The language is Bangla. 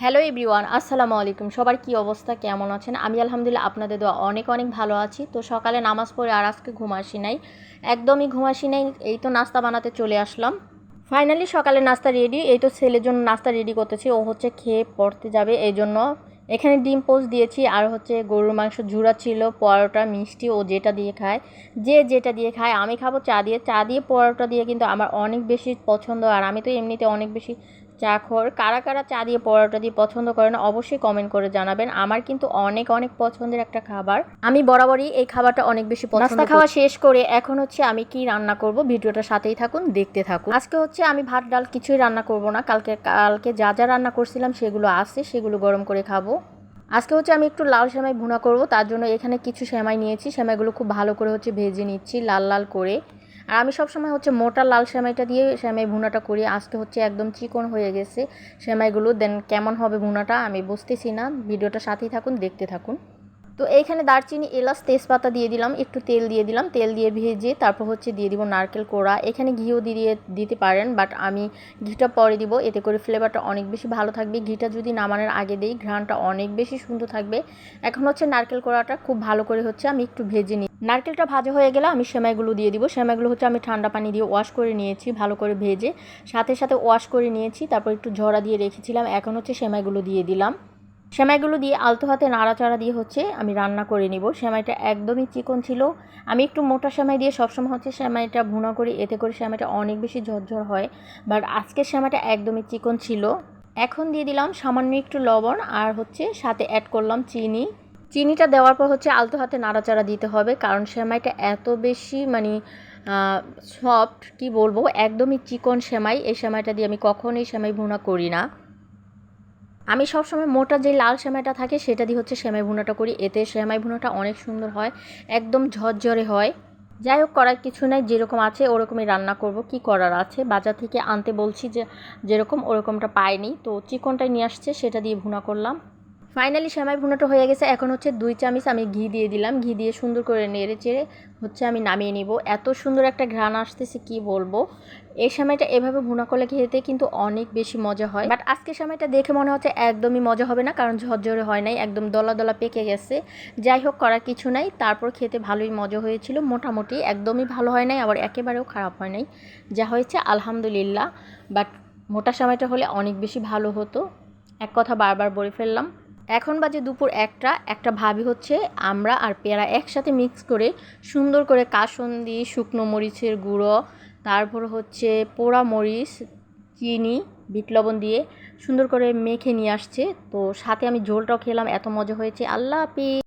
হ্যালো এভরিওয়ান, আসসালামু আলাইকুম। সবার কি অবস্থা, কেমন আছেন? আমি আলহামদুলিল্লাহ আপনাদের দোয়া অনেক অনেক ভালো আছি। তো সকালে নামাজ পড়ে আর আজকে ঘুম আসি নাই, একদমই ঘুম আসি নাই। এই তো নাস্তা বানাতে চলে আসলাম। ফাইনালি সকালে নাস্তা রেডি। এই তো ছেলের জন্য নাস্তা রেডি করতেছি, ও হচ্ছে খেয়ে পড়তে যাবে, এই জন্য এখানে ডিম পোস্ট দিয়েছি আর হচ্ছে গরুর মাংস ঝুরা ছিল, পরোটা, মিষ্টি, ও যেটা দিয়ে খায়, যে যেটা দিয়ে খায়। আমি খাবো চা দিয়ে। চা দিয়ে পরোটা দিয়ে কিন্তু আমার অনেক বেশি পছন্দ, আর আমি তো এমনিতে অনেক বেশি চা খোর। কারা কারা চা দিয়ে পরোটা দিয়ে পছন্দ করেন অবশ্যই কমেন্ট করে জানাবেন। আমার কিন্তু অনেক অনেক পছন্দের একটা খাবার, আমি বরাবরই এই খাবারটা অনেক বেশি পছন্দ। নাস্তা খাওয়া শেষ করে এখন হচ্ছে আমি কি রান্না করব, ভিডিওটার সাথেই থাকুন, দেখতে থাকুন। আজকে হচ্ছে আমি ভাত ডাল কিছুই রান্না করব না, কালকে কালকে যা যা রান্না করছিলাম সেগুলো আছে, সেগুলো গরম করে খাবো। আজকে হচ্ছে আমি একটু লাল সেমাই ভুনা করব, তার জন্য এখানে কিছু সেমাই নিয়েছি। সেমাইগুলো খুব ভালো করে হচ্ছে ভেজে নিচ্ছি লাল লাল করে। আর আমি সবসময় হচ্ছে মোটা লাল সেমাইটা দিয়ে সেমাই ভুনাটা করি। আজকে হচ্ছে একদম চিকন হয়ে গেছে সেমাইগুলো। দেন কেমন হবে ভুনাটা আমি বুঝতেছি না, ভিডিওটা সাথেই থাকুন, দেখতে থাকুন। তো এইখানে দারচিনি, এলাচ, তেজপাতা দিয়ে দিলাম, একটু তেল দিয়ে দিলাম, তেল দিয়ে ভেজে তারপর হচ্ছে দিয়ে দিব নারকেল কোড়া। এখানে ঘিও দিয়ে দিতে পারেন, বাট আমি ঘিটা পরে দিব, এতে করে ফ্লেভারটা অনেক বেশি ভালো থাকবে। ঘিটা যদি নামানোর আগে দিই ঘ্রাণটা অনেক বেশি সুন্দর থাকবে। এখন হচ্ছে নারকেল কোড়াটা খুব ভালো করে হচ্ছে আমি একটু ভেজে নিই। নারকেলটা ভাজা হয়ে গেলে আমি সেমাইগুলো দিয়ে দিব। সেমাইগুলো হচ্ছে আমি ঠান্ডা পানি দিয়ে ওয়াশ করে নিয়েছি, ভালো করে ভেজে সাথে সাথে ওয়াশ করে নিয়েছি, তারপর একটু ঝরা দিয়ে রেখেছিলাম। এখন হচ্ছে সেমাইগুলো দিয়ে দিলাম। সেমাইগুলো দিয়ে আলতো হাতে নাড়াচাড়া দিয়ে হচ্ছে আমি রান্না করে নিব। সেমাইটা একদমই চিকন ছিল। আমি একটু মোটা সেমাই দিয়ে সবসময় হচ্ছে সেমাইটা ভুনা করি, এতে করে সেমাইটা অনেক বেশি ঝরঝর হয়, বাট আজকের সেমাইটা একদমই চিকন ছিল। এখন দিয়ে দিলাম সামান্য একটু লবণ, আর হচ্ছে সাথে অ্যাড করলাম চিনি। চিনিটা দেওয়ার পর হচ্ছে আলতো হাতে নাড়াচাড়া দিতে হবে, কারণ সেমাইটা এত বেশি মানে সফট, কি বলবো, একদমই চিকন সেমাই। এই সেমাইটা দিয়ে আমি কখনোই সেমাই ভুনা করি না। আমি সবসময় মোটা যে লাল সেমাইটা থাকে সেটা দিয়ে হচ্ছে সেমাই ভুনাটা করি, এতে সেমাই ভুনাটা অনেক সুন্দর হয়, একদম ঝরঝরে হয়। যাই হোক, করার কিছু নাই, যেরকম আছে ওরকমই রান্না করব, কি করার আছে। বাজার থেকে আনতে বলছি, যে যেরকম ওরকমটা পাইনি, তো চিকনটাই নিয়ে আসছে, সেটা দিয়ে ভুনা করলাম। ফাইনালি সেমাই ভুনাটা হয়ে গেছে। এখন হচ্ছে 2 চামচ আমি ঘি দিয়ে দিলাম, ঘি দিয়ে সুন্দর করে নেড়ে চেড়ে হচ্ছে আমি নামিয়ে নিব। এত সুন্দর একটা ঘ্রাণ আসতেছে, কি বলবো। এই সেমাইটা এভাবে ভুনা করলে খেতে কিন্তু অনেক বেশি মজা হয়, বাট আজকে সেমাইটা দেখে মনে হচ্ছে একদমই মজা হবে না, কারণ ঝরঝরে হয় নাই, একদম দলা দলা পেকে গেছে। যাই হোক, করার কিছু নাই, তারপর খেতে ভালোই মজা হয়েছিল মোটামুটি। একদমই ভালো হয় নাই, আবার একেবারেও খারাপ হয় নাই, যা হয়েছে আলহামদুলিল্লাহ। বাট মোটা সেমাইটা হলে অনেক বেশি ভালো হতো। এক কথা বারবার বলে ফেললাম। এখন বাজে দুপুর একটা। একটা ভাবি হচ্ছে আমরা আর পেয়ারা একসাথে মিক্স করে সুন্দর করে কাসুন্দি, শুকনো মরিচের গুঁড়ো, তারপর হচ্ছে পোড়া মরিচ, চিনি, বিট লবণ দিয়ে সুন্দর করে মেখে নিয়ে আসছে। তো সাথে আমি ঝোলটাও খেলাম, এত মজা হয়েছে। আল্লাহ হাফিজ।